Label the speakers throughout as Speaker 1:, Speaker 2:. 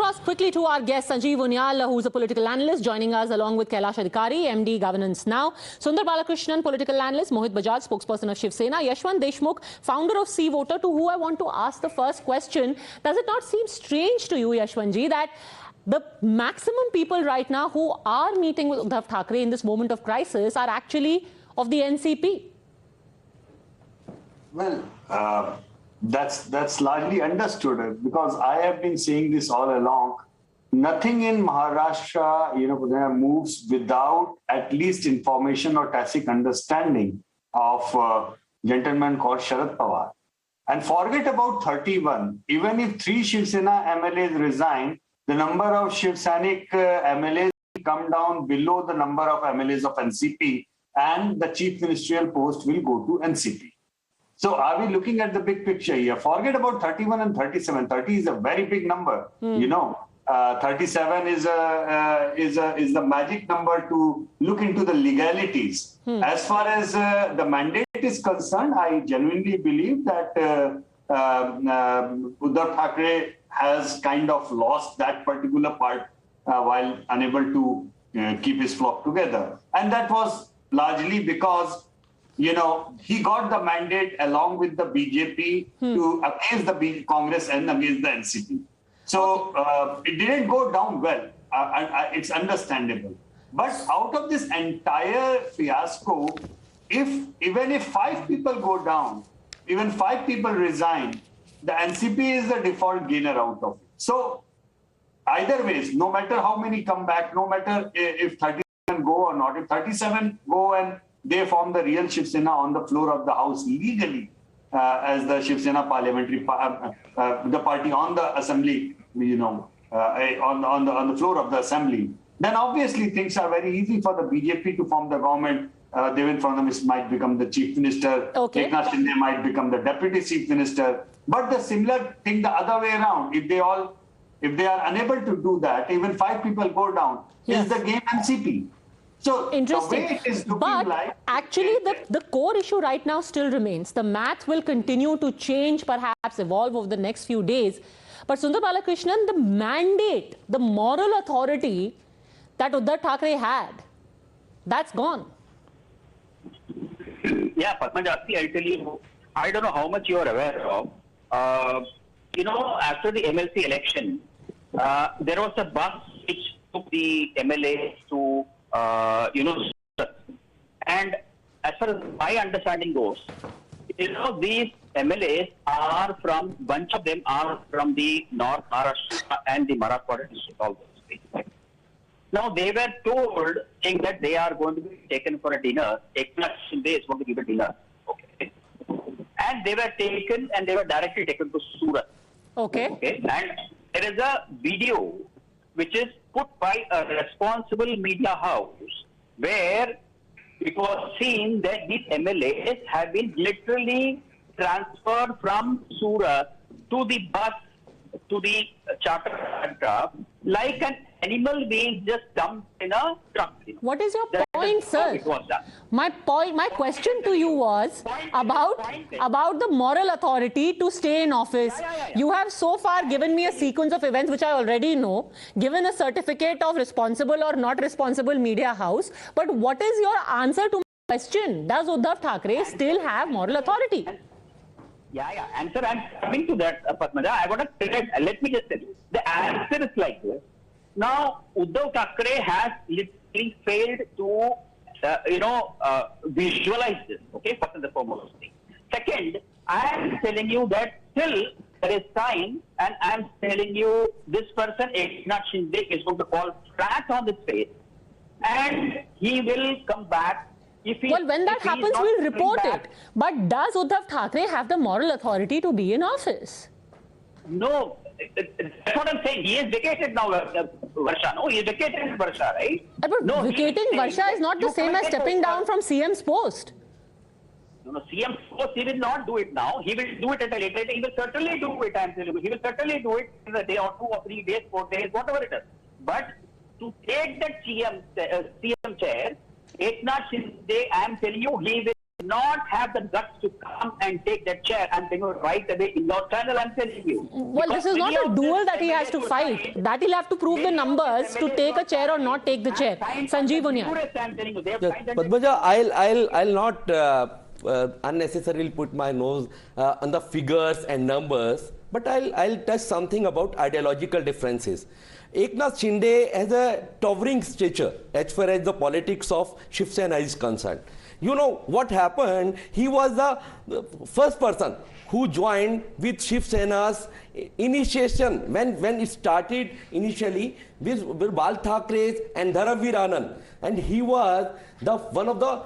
Speaker 1: across quickly to our guest, Sanjeev Uniyal, who's a political analyst, joining us along with Kailash, MD, Governance Now. Sundar Balakrishnan, political analyst. Mohit Bajaj, spokesperson of Shiv Sena. Yashwant Deshmukh, founder of C Voter, to who I want to ask the first question. Does it not seem strange to you, Yashwantji, that the maximum people right now who are meeting with Uddhav Thackeray in this moment of crisis are actually of the NCP?
Speaker 2: Well, that's largely understood, because I have been saying this all along. Nothing in Maharashtra, moves without at least information or tacit understanding of a gentleman called Sharad Pawar. And forget about 31. Even if 3 Shiv Sena MLAs resign, the number of Shiv Sainik MLAs will come down below the number of MLAs of NCP, and the chief ministerial post will go to NCP. So are we looking at the big picture here? Forget about 31 and 37. 30 is a very big number. 37 is the magic number to look into the legalities. As far as the mandate is concerned, I genuinely believe that Uddhav Thackeray has kind of lost that particular part while unable to keep his flock together. And that was largely because he got the mandate along with the BJP to against the Congress and against the NCP. So it didn't go down well. It's understandable. But out of this entire fiasco, even if 5 people go down, even 5 people resign, the NCP is the default gainer out of it. So either ways, no matter how many come back, no matter if 37 go or not, if 37 go and they form the real Shiv Sena on the floor of the house legally as the Shiv Sena parliamentary the party on the assembly, on the floor of the assembly, then obviously things are very easy for the BJP to form the government. Devendra Fadnavis might become the chief minister.
Speaker 1: Okay.
Speaker 2: Eknath Shinde might become the deputy chief minister. But the similar thing the other way around, if they are unable to do that, even 5 people go down, is the game NCP. So
Speaker 1: interesting.
Speaker 2: The way it is looking
Speaker 1: but
Speaker 2: like,
Speaker 1: actually the core issue right now still remains. The math will continue to change, perhaps evolve over the next few days. But Sundar Balakrishnan, the mandate, the moral authority that Uddhav Thackeray had, that's gone.
Speaker 3: Yeah, Padmaja Joshi, I'll tell you, I don't know how much you are aware of. After the MLC election, there was a bus which took the MLAs to and as far as my understanding goes, these MLAs are from, bunch of them are from the North Maharashtra and the Marathwada district, all those places. Now they were told, saying that they are going to be taken for a dinner. Eknath Shinde is going to give a dinner. Okay. And they were taken and they were directly taken to Surat.
Speaker 1: Okay.
Speaker 3: And there is a video which is put by a responsible media house where it was seen that these MLAs have been literally transferred from Surat to the bus, to the charter aircraft, like an animal being just dumped in a truck.
Speaker 1: What is your point, sir? My question to you was about the moral authority to stay in office. You have so far given me a sequence of events which I already know, given a certificate of responsible or not responsible media house. But what is your answer to my question? Does Uddhav Thackeray still have moral authority?
Speaker 3: Answer, I'm coming to that, Padmaja. I want to let me just tell you. The answer is like this. Now, Uddhav Thackeray has literally failed to, visualize this, okay, first and the foremost thing. Second, I am telling you that still there is time, and I am telling you this person, Eknath Shinde, is going to fall flat on his face, and he will come back.
Speaker 1: Well, when that happens, we'll report it. But does Uddhav Thackeray have the moral authority to be in office?
Speaker 3: No. That's what I'm saying. He is vacated now, Varsha. No, he is vacated Varsha, right?
Speaker 1: But
Speaker 3: no,
Speaker 1: vacating Varsha is not the same as stepping down from CM's post.
Speaker 3: No, CM's post, he will not do it now. He will do it at a later date. He will certainly do it, I'm telling you. He will certainly do it in a day or 2 or 3 days, 4 days, whatever it is. But to take that CM chair, Eknath Shinde, I'm telling you, he will not have the guts to come and take that chair and bring it right away in your channel, I'm telling you.
Speaker 1: Well,
Speaker 3: Because
Speaker 1: this is not
Speaker 3: many
Speaker 1: a
Speaker 3: of
Speaker 1: duel
Speaker 3: these
Speaker 1: that he has to
Speaker 3: MLAs
Speaker 1: fight.
Speaker 3: were
Speaker 1: That he'll have to prove the
Speaker 3: many of these
Speaker 1: numbers to
Speaker 3: MLAs
Speaker 1: take a
Speaker 3: were
Speaker 1: chair or not take the chair. Sanjeev Uniyal.
Speaker 3: I'm telling you, they have
Speaker 4: Yes,
Speaker 3: signed
Speaker 4: Padmaja, I'll not unnecessarily put my nose on the figures and numbers, but I'll touch something about ideological differences. Eknath Shinde has a towering stature as far as the politics of Shiv Sena is concerned. You know what happened? He was the first person who joined with Shiv Sena's initiation when it started initially with Bal Thackeray and Dharamveer Anand, and he was one of the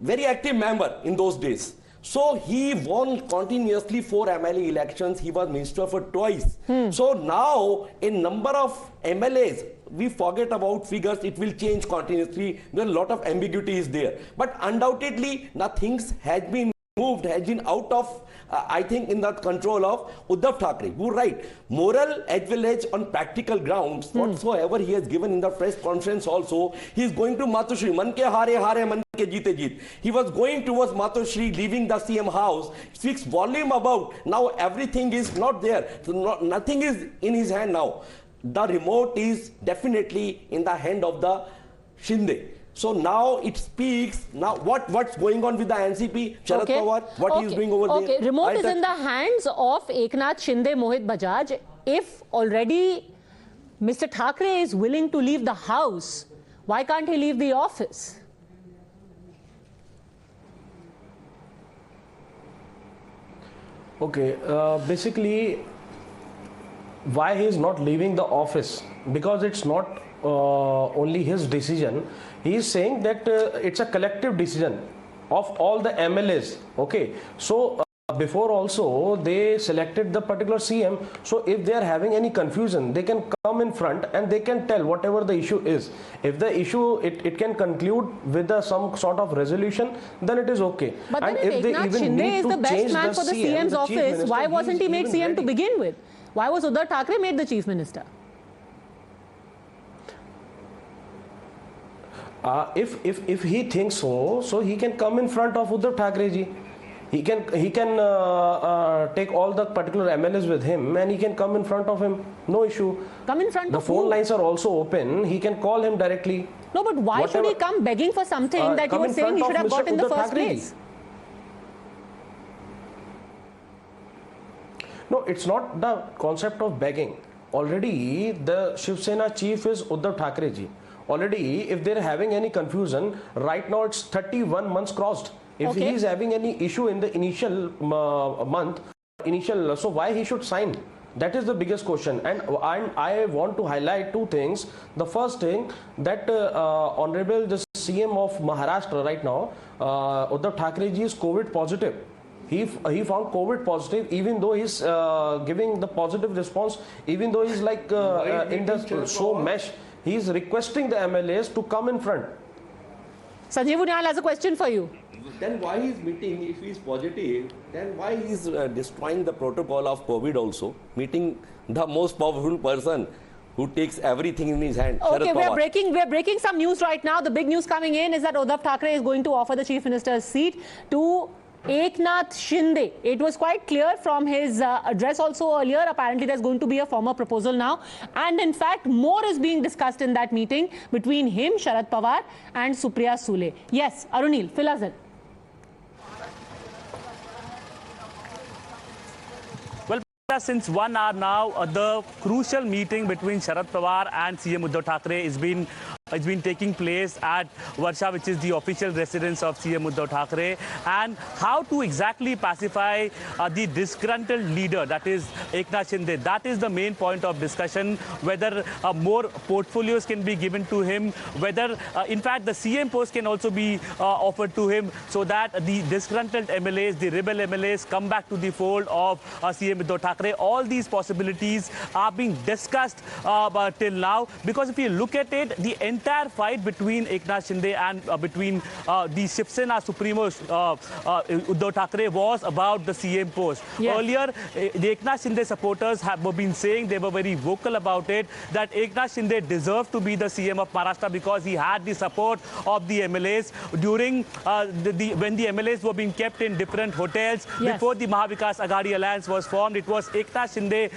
Speaker 4: very active member in those days. So he won continuously 4 MLA elections. He was minister for twice. So now a number of MLAs, we forget about figures, it will change continuously. There are a lot of ambiguity is there. But undoubtedly, nothing has been moved, has been out of, I think, in the control of Uddhav Thackeray. You're right. Moral as well as on practical grounds, whatsoever he has given in the press conference also, he is going to Matoshri. Man ke hare, man ke jeete jeet. He was going towards Matoshri, leaving the CM house. Speaks volume about now everything is not there. So nothing is in his hand now. The remote is definitely in the hand of the Shinde. So now it speaks, now what's going on with the NCP, Sharad Pawar, what he is doing over there.
Speaker 1: Okay, remote is in the hands of Eknath Shinde, Mohit Bajaj. If already Mr. Thackeray is willing to leave the house, why can't he leave the office?
Speaker 5: Okay, basically, why he is not leaving the office? Because it's not only his decision. He is saying that it's a collective decision of all the MLAs. Okay, so before also they selected the particular CM. So if they are having any confusion, they can come in front and they can tell whatever the issue is. If the issue it can conclude with some sort of resolution, then it is okay.
Speaker 1: But
Speaker 5: and
Speaker 1: then if
Speaker 5: they
Speaker 1: Eknath
Speaker 5: even
Speaker 1: Shinde
Speaker 5: need
Speaker 1: is
Speaker 5: to
Speaker 1: the best
Speaker 5: change
Speaker 1: man for the CM's
Speaker 5: the chief
Speaker 1: office,
Speaker 5: minister,
Speaker 1: why wasn't he made
Speaker 5: even
Speaker 1: CM to
Speaker 5: ready.
Speaker 1: begin with? Why was Uddhav Thackeray made the chief minister?
Speaker 5: If he thinks so he can come in front of Uddhav Thackeray ji. He can take all the particular MLAs with him and he can come in front of him. No issue.
Speaker 1: Come in front
Speaker 5: the
Speaker 1: of
Speaker 5: phone
Speaker 1: who?
Speaker 5: lines are also open. He can call him directly.
Speaker 1: No, but why should he come begging for something that you were saying he should have got in the first place?
Speaker 5: No, it's not the concept of begging. Already the Shiv Sena chief is Uddhav Thackeray ji. Already, if they're having any confusion, right now it's 31 months crossed. If he is having any issue in the initial month, so why he should sign? That is the biggest question. And I want to highlight 2 things. The first thing, that Honorable the CM of Maharashtra right now, Uddhav Thackeray ji is COVID positive. He found COVID positive, even though he's giving the positive response, even though he's like in the so mesh. He is requesting the MLAs to come in front.
Speaker 1: Sanjeev Uniyal has a question for you.
Speaker 4: Then why is meeting, if he is positive, then why he is destroying the protocol of COVID also, meeting the most powerful person who takes everything in his hand.
Speaker 1: Okay, we are breaking some news right now. The big news coming in is that Uddhav Thackeray is going to offer the chief minister's seat to Eknath Shinde. It was quite clear from his address also earlier. Apparently, there's going to be a formal proposal now. And in fact, more is being discussed in that meeting between him, Sharad Pawar and Supriya Sule. Yes, Arunil, fill us in.
Speaker 6: Since 1 hour now, the crucial meeting between Sharad Pawar and CM Uddhav Thackeray has been taking place at Varsha, which is the official residence of CM Uddhav Thackeray, and how to exactly pacify the disgruntled leader, that is Eknath Shinde. That is the main point of discussion, whether more portfolios can be given to him, whether in fact the CM post can also be offered to him, so that the disgruntled MLAs, the rebel MLAs come back to the fold of CM Uddhav Thackeray. All these possibilities are being discussed till now, because if you look at it, the entire fight between Eknath Shinde and between the Shiv Sena Supremo Uddhav Thackeray was about the CM post.
Speaker 1: Yes.
Speaker 6: Earlier, the Eknath Shinde supporters have been saying, they were very vocal about it, that Eknath Shinde deserved to be the CM of Maharashtra because he had the support of the MLAs during when the MLAs were being kept in different hotels.
Speaker 1: Yes.
Speaker 6: Before the Mahavikas Aghadi alliance was formed, it was Eknath Shinde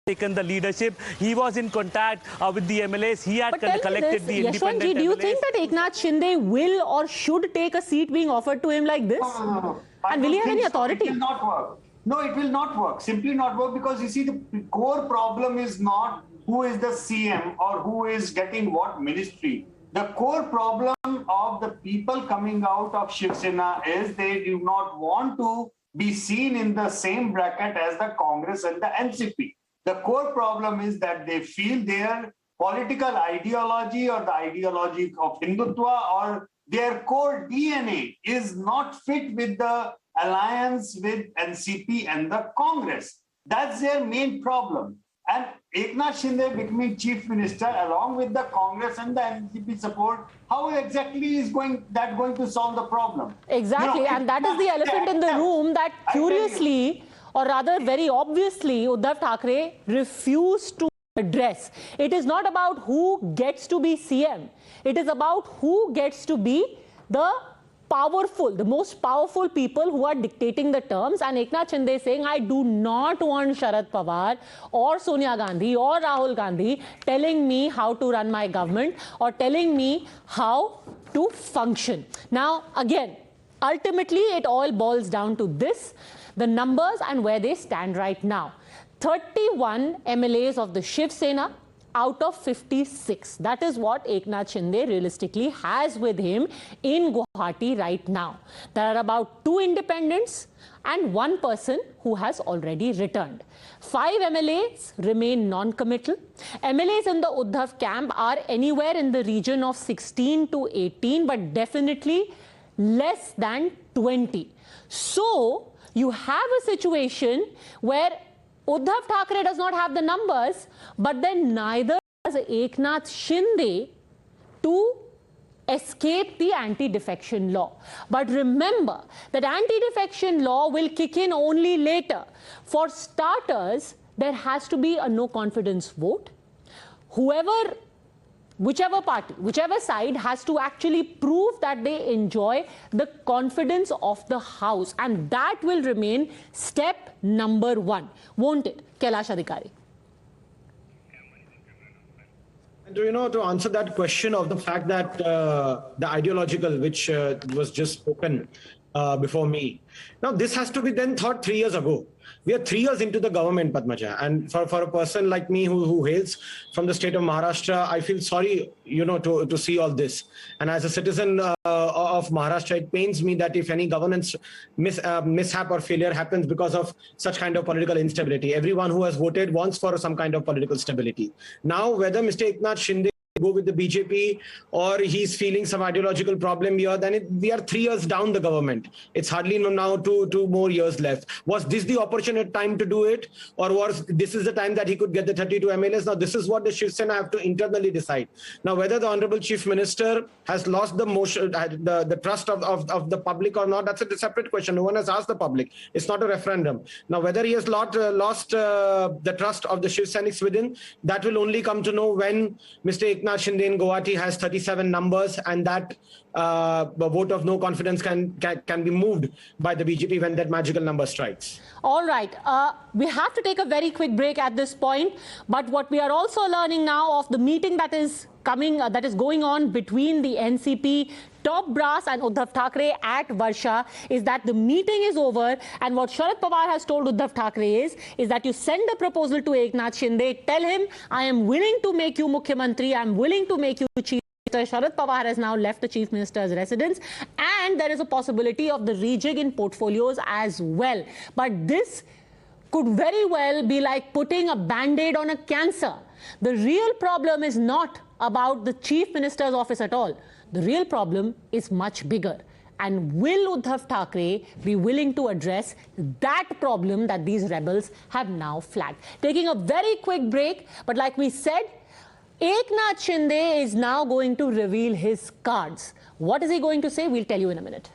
Speaker 6: taken the leadership. He was in contact with the MLAs. He had collected the independent
Speaker 1: Yashwant ji, do you
Speaker 6: MLAs.
Speaker 1: think that Eknath Shinde will or should take a seat being offered to him like this?
Speaker 2: No.
Speaker 1: And will he have any authority?
Speaker 2: It will not work. No, it will not work. Simply not work, because you see, the core problem is not who is the CM or who is getting what ministry. The core problem of the people coming out of Shiv Sena is they do not want to be seen in the same bracket as the Congress and the NCP. The core problem is that they feel their political ideology or the ideology of Hindutva or their core DNA is not fit with the alliance with NCP and the Congress. That's their main problem. And Eknath Shinde becoming chief minister along with the Congress and the NCP support, how exactly is going to solve the problem?
Speaker 1: Exactly,
Speaker 2: You know,
Speaker 1: and that is the elephant in the room that curiously, or rather very obviously, Uddhav Thackeray refused to address. It is not about who gets to be CM. It is about who gets to be the powerful, the most powerful people who are dictating the terms. And Eknath Shinde is saying, I do not want Sharad Pawar or Sonia Gandhi or Rahul Gandhi telling me how to run my government or telling me how to function. Now, again, ultimately, it all boils down to this, the numbers and where they stand right now. 31 MLAs of the Shiv Sena out of 56. That is what Eknath Shinde realistically has with him in Guwahati right now. There are about 2 independents and 1 person who has already returned. 5 MLAs remain non-committal. MLAs in the Uddhav camp are anywhere in the region of 16 to 18, but definitely less than 20. So you have a situation where Uddhav Thackeray does not have the numbers, but then neither does Eknath Shinde to escape the anti-defection law. But remember that anti-defection law will kick in only later. For starters, there has to be a no-confidence vote. Whichever party, whichever side has to actually prove that they enjoy the confidence of the House. And that will remain step number 1, won't it, Kailash Adhikari?
Speaker 7: And to answer that question of the fact that the ideological, which was just spoken before me, now this has to be then thought 3 years ago. We are 3 years into the government, Padmaja, and for a person like me who hails from the state of Maharashtra, I feel sorry, to see all this. And as a citizen of Maharashtra, it pains me that if any governance mishap or failure happens because of such kind of political instability, everyone who has voted wants for some kind of political stability. Now, whether Mr. Eknath Shinde go with the BJP or he's feeling some ideological problem here, then we are 3 years down the government. It's hardly now two more years left. Was this the opportune time to do it, or was this is the time that he could get the 32 MLAs? Now this is what the Shiv Sena have to internally decide. Now whether the Honorable Chief Minister has lost the motion, the trust of the public or not, that's a separate question. No one has asked the public. It's not a referendum. Now whether he has lost the trust of the Shiv Senics within, that will only come to know when Mr. Eknath Shinde in Guwahati has 37 numbers, and that vote of no confidence can be moved by the BJP when that magical number strikes.
Speaker 1: All right. We have to take a very quick break at this point. But what we are also learning now of the meeting that is going on between the NCP top brass and Uddhav Thackeray at Varsha is that the meeting is over, and what Sharad Pawar has told Uddhav Thackeray is that you send a proposal to Eknath Shinde, tell him, I am willing to make you Mukhyamantri, I am willing to make you Chief Minister. Sharad Pawar has now left the Chief Minister's residence, and there is a possibility of the rejig in portfolios as well. But this could very well be like putting a band-aid on a cancer. The real problem is not about the Chief Minister's office at all. The real problem is much bigger. And will Uddhav Thackeray be willing to address that problem that these rebels have now flagged? Taking a very quick break, but like we said, Eknath Shinde is now going to reveal his cards. What is he going to say? We'll tell you in a minute.